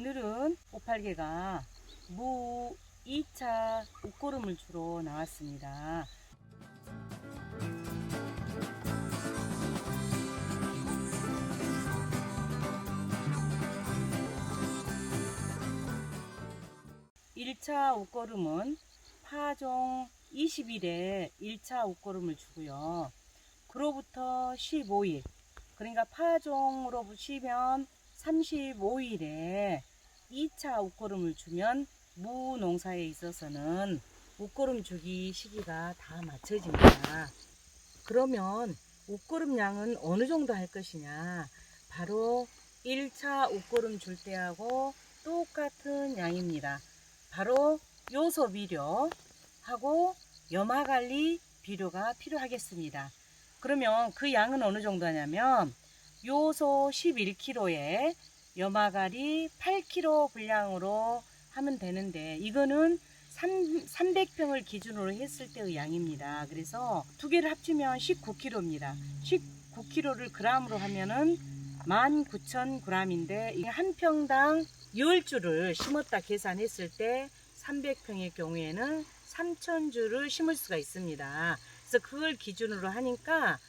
오늘은 꽃팔개가 무 2차 옷고름을 주러 나왔습니다. (1차) 옷고름은 파종 20일에 1차 옷고름을 주고요. 그로부터 15일, 그러니까 파종으로 치면 35일에 2차 옷고름을 주면 무 농사에 있어서는 옷고름 주기 시기가 다 맞춰집니다. 그러면 옷고름 양은 어느 정도 할 것이냐? 바로 1차 옷고름 줄 때하고 똑같은 양입니다. 바로 요소 비료하고 염화관리 비료가 필요하겠습니다. 그러면 그 양은 어느 정도 하냐면 요소 11kg에 염화가리 8kg 분량으로 하면 되는데, 이거는 300평을 기준으로 했을 때의 양입니다. 그래서 두 개를 합치면 19kg입니다. 19kg를 g으로 하면은 19,000g인데, 한 평당 10주를 심었다 계산했을 때 300평의 경우에는 3,000주를 심을 수가 있습니다. 그래서 그걸 기준으로 하니까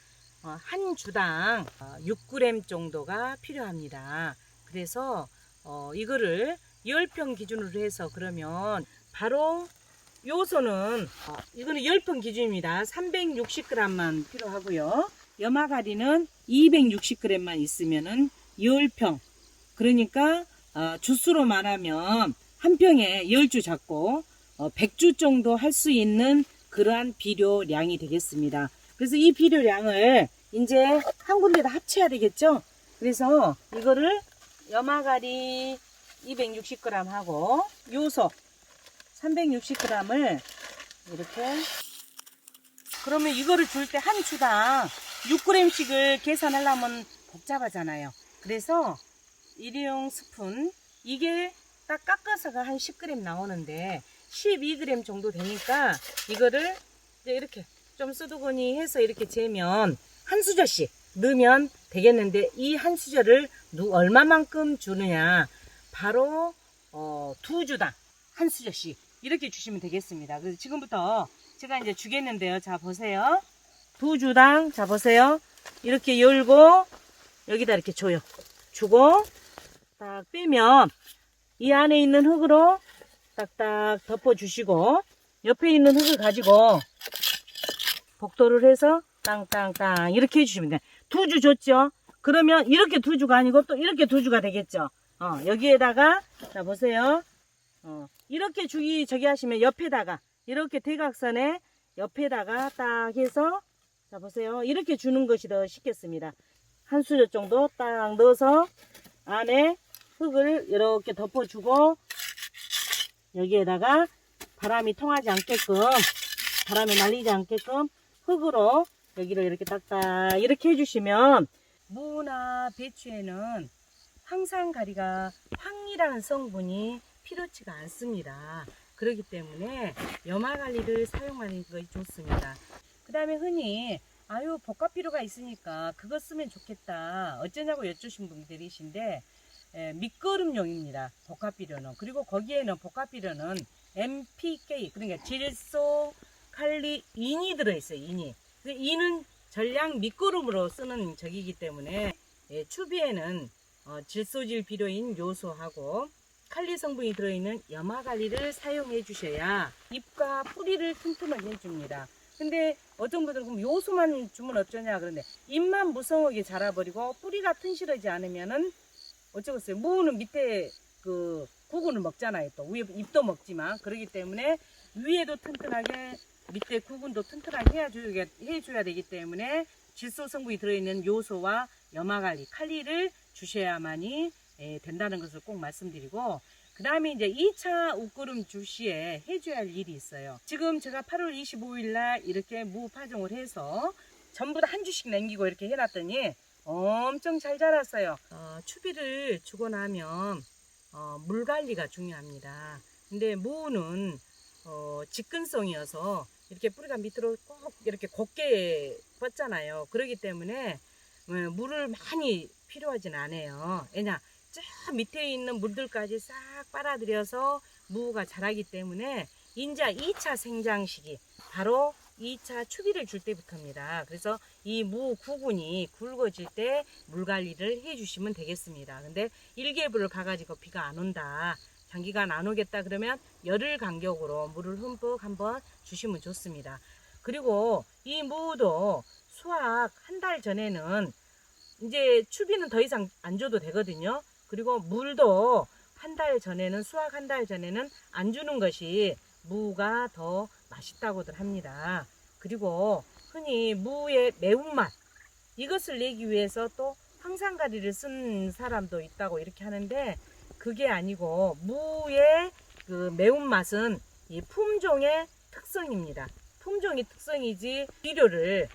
한 주당 6g 정도가 필요합니다. 그래서 이거를 10평 기준으로 해서 그러면 바로 요소는 이거는 10평 기준입니다. 360g만 필요하고요. 염화가리는 260g만 있으면은 10평. 그러니까 주수로 말하면 한 평에 10주 잡고 100주 정도 할 수 있는 그러한 비료량이 되겠습니다. 그래서 이 비료량을 이제 한 군데다 합쳐야 되겠죠. 그래서 이거를 염화가리 260g 하고 요소 360g을 이렇게, 그러면 이거를 줄 때 한 주당 6g씩을 계산하려면 복잡하잖아요. 그래서 일회용 스푼, 이게 딱 깎아서가 한 10g 나오는데 12g 정도 되니까 이거를 이제 이렇게 좀 쓰두거니 해서 이렇게 재면 한 수저씩 넣으면 되겠는데, 이 한 수저를 얼마만큼 주느냐? 바로 2주당 한 수저씩 이렇게 주시면 되겠습니다. 그래서 지금부터 제가 이제 주겠는데요. 자, 보세요. 2주당, 자, 보세요. 이렇게 열고 여기다 이렇게 줘요. 주고 딱 빼면 이 안에 있는 흙으로 딱딱 덮어주시고, 옆에 있는 흙을 가지고 복도를 해서 땅땅땅 이렇게 해주시면 돼요. 2주 줬죠? 그러면 이렇게 2주가 아니고 또 이렇게 2주가 되겠죠? 여기에다가, 자, 보세요. 이렇게 저기 하시면 옆에다가, 이렇게 대각선에 옆에다가 딱 해서, 자, 보세요. 이렇게 주는 것이 더 쉽겠습니다. 한 수저 정도 딱 넣어서 안에 흙을 이렇게 덮어주고, 여기에다가 바람이 통하지 않게끔, 바람에 날리지 않게끔 흙으로 여기를 이렇게 딱딱 이렇게 해주시면, 무나 배추에는 항산가리가 황이라는 성분이 필요치가 않습니다. 그렇기 때문에 염화관리를 사용하는 것이 좋습니다. 그 다음에 흔히 복합비료가 있으니까 그거 쓰면 좋겠다 어쩌냐고 여쭈신 분들이신데, 밑거름용입니다. 복합비료는. 그리고 거기에는 복합비료는 NPK, 그러니까 질소, 칼리, 인이 들어있어요. 인은 전량 밑거름으로 쓰는 적이기 때문에 추비에는 질소질 비료인 요소하고 칼리 성분이 들어있는 염화가리를 사용해 주셔야 잎과 뿌리를 튼튼하게 해줍니다. 근데 어떤 분들은 그럼 요소만 주면 어쩌냐 그런데, 잎만 무성하게 자라버리고 뿌리가 튼실하지 않으면은 어쩌겠어요. 무는 밑에 그 구근을 먹잖아요. 또 위에 잎도 먹지만, 그러기 때문에 위에도 튼튼하게 밑에 구근도 튼튼하게 해줘야 되기 때문에 질소 성분이 들어있는 요소와 염화가리, 칼리를 주셔야만이 된다는 것을 꼭 말씀드리고, 그 다음에 이제 2차 옷고름 줄 시에 해줘야 할 일이 있어요. 지금 제가 8월 25일 날 이렇게 무 파종을 해서 전부 다 한 주씩 남기고 이렇게 해놨더니 엄청 잘 자랐어요. 추비를 주고 나면 물 관리가 중요합니다. 근데 무는 직근성이어서 이렇게 뿌리가 밑으로 꼭 이렇게 곱게 뻗잖아요. 그렇기 때문에 물을 많이 필요하진 않아요. 왜냐, 저 밑에 있는 물들까지 싹 빨아들여서 무가 자라기 때문에 이제 2차 생장 시기, 바로 2차 추비를 줄 때부터입니다. 그래서 이 무 구근이 굵어질 때 물 관리를 해주시면 되겠습니다. 근데 일개불을 가가지고 비가 안 온다, 장기간 안 오겠다 그러면 열흘 간격으로 물을 흠뻑 한번 주시면 좋습니다. 그리고 이 무도 수확 한 달 전에는 이제 추비는 더 이상 안 줘도 되거든요. 그리고 물도 한 달 전에는, 수확 한 달 전에는 안 주는 것이 무가 더 맛있다고들 합니다. 그리고 흔히 무의 매운맛, 이것을 내기 위해서 또 황산가리를 쓴 사람도 있다고 이렇게 하는데, 그게 아니고 무의 그 매운맛은 이 품종의 특성입니다. 품종의 특성이지 비료를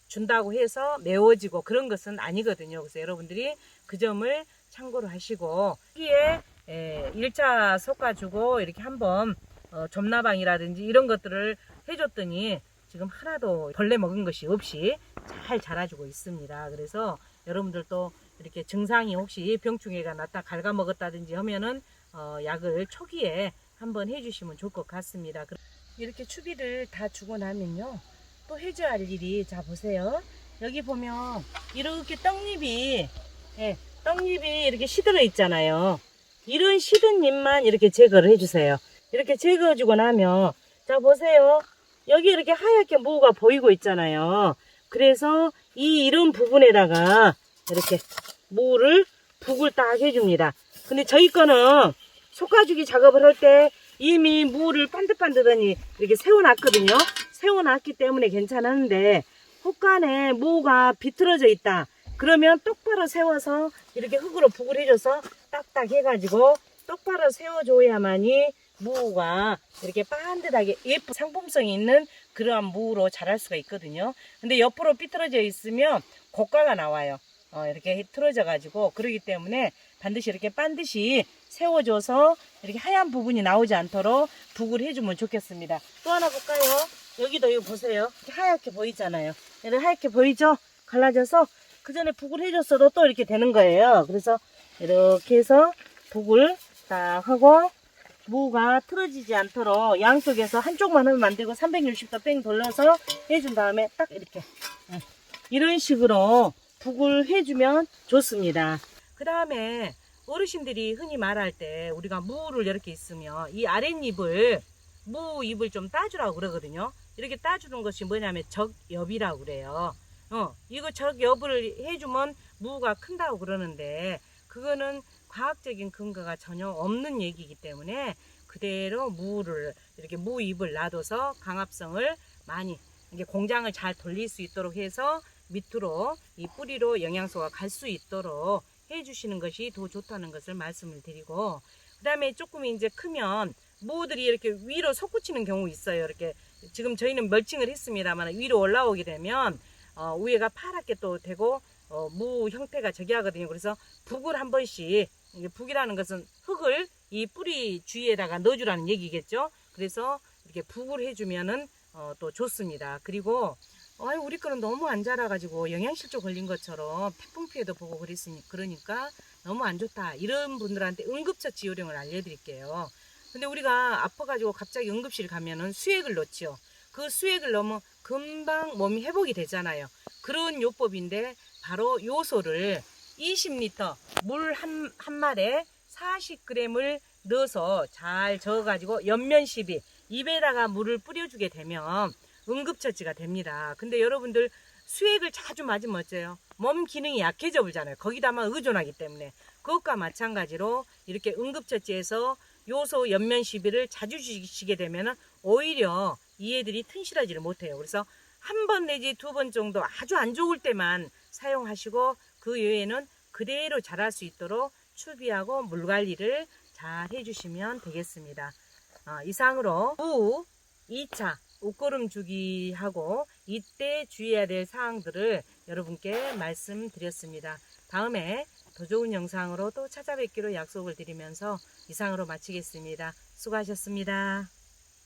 준다고 해서 매워지고 그런 것은 아니거든요. 그래서 여러분들이 그 점을 참고로 하시고, 여기에 1차 솎아주고 이렇게 한번 점나방이라든지 이런 것들을 해줬더니 지금 하나도 벌레 먹은 것이 없이 잘 자라주고 있습니다. 그래서 여러분들도 이렇게 증상이 혹시 병충해가 났다 갉아먹었다든지 하면은 약을 초기에 한번 해주시면 좋을 것 같습니다. 이렇게 추비를 다 주고 나면요, 또 해줘야 할 일이, 자 보세요, 여기 보면 이렇게 떡잎이 이렇게 시들어 있잖아요. 이런 시든 잎만 이렇게 제거를 해주세요. 이렇게 제거해주고 나면, 자 보세요, 여기 이렇게 하얗게 무가 보이고 있잖아요. 그래서 이런 부분에다가 이렇게 무를 북을 딱 해줍니다. 근데 저희 거는 솎아주기 작업을 할 때 이미 무를 반듯반듯하니 이렇게 세워놨거든요. 세워놨기 때문에 괜찮았는데, 혹간에 무가 비틀어져 있다 그러면 똑바로 세워서 이렇게 흙으로 북을 해줘서 딱딱 해가지고 똑바로 세워줘야만이 무가 이렇게 반듯하게 예쁜 상품성이 있는 그러한 무로 자랄 수가 있거든요. 근데 옆으로 삐뚤어져 있으면 고가가 나와요. 이렇게 틀어져 가지고. 그러기 때문에 반드시 이렇게 반드시 세워줘서 이렇게 하얀 부분이 나오지 않도록 북을 해주면 좋겠습니다. 또 하나 볼까요? 여기도 이거 보세요. 이렇게 하얗게 보이잖아요. 이렇게 하얗게 보이죠? 갈라져서 그 전에 북을 해줬어도 또 이렇게 되는 거예요. 그래서 이렇게 해서 북을 딱 하고, 무가 틀어지지 않도록 양쪽에서 한쪽만 하면 안 되고 360도 뺑 돌려서 해준 다음에 딱 이렇게 이런 식으로 북을 해주면 좋습니다. 그 다음에 어르신들이 흔히 말할 때 우리가 무를 이렇게 있으면 이 아랫잎을, 무 잎을 좀 따주라고 그러거든요. 이렇게 따주는 것이 뭐냐면 적엽이라고 그래요. 이거 적엽을 해주면 무가 큰다고 그러는데, 그거는 과학적인 근거가 전혀 없는 얘기이기 때문에 그대로 무를 이렇게 무 잎을 놔둬서 강합성을 많이, 이게 공장을 잘 돌릴 수 있도록 해서 밑으로 이 뿌리로 영양소가 갈 수 있도록 해주시는 것이 더 좋다는 것을 말씀을 드리고, 그 다음에 조금 이제 크면 무들이 이렇게 위로 솟구치는 경우 있어요. 이렇게 지금 저희는 멀칭을 했습니다만 위로 올라오게 되면 위에가 파랗게 또 되고 무 형태가 저기 하거든요. 그래서 북을 한 번씩, 이게 북이라는 것은 흙을 이 뿌리 주위에다가 넣어주라는 얘기겠죠. 그래서 이렇게 북을 해주면은 또 좋습니다. 그리고 우리 거는 너무 안 자라가지고 영양실조 걸린 것처럼 태풍 피해도 보고 그러니까 너무 안 좋다, 이런 분들한테 응급처치 요령을 알려드릴게요. 근데 우리가 아파가지고 갑자기 응급실 가면은 수액을 넣지요. 그 수액을 넣으면 금방 몸이 회복이 되잖아요. 그런 요법인데, 바로 요소를 20리터 물 한 말에 40g을 넣어서 잘 저어가지고 옆면시비 입에다가 물을 뿌려주게 되면 응급처치가 됩니다. 근데 여러분들 수액을 자주 맞으면 어째요? 몸 기능이 약해져 버리잖아요. 거기다만 의존하기 때문에. 그것과 마찬가지로 이렇게 응급처치에서 요소 옆면 시비를 자주 주시게 되면 오히려 이 애들이 튼실하지를 못해요. 그래서 한 번 내지 2번 정도 아주 안 좋을 때만 사용하시고, 그 외에는 그대로 자랄 수 있도록 추비하고 물 관리를 잘 해주시면 되겠습니다. 이상으로 무 2차 옷고름 주기하고 이때 주의해야 될 사항들을 여러분께 말씀드렸습니다. 다음에 더 좋은 영상으로 또 찾아뵙기로 약속을 드리면서 이상으로 마치겠습니다. 수고하셨습니다.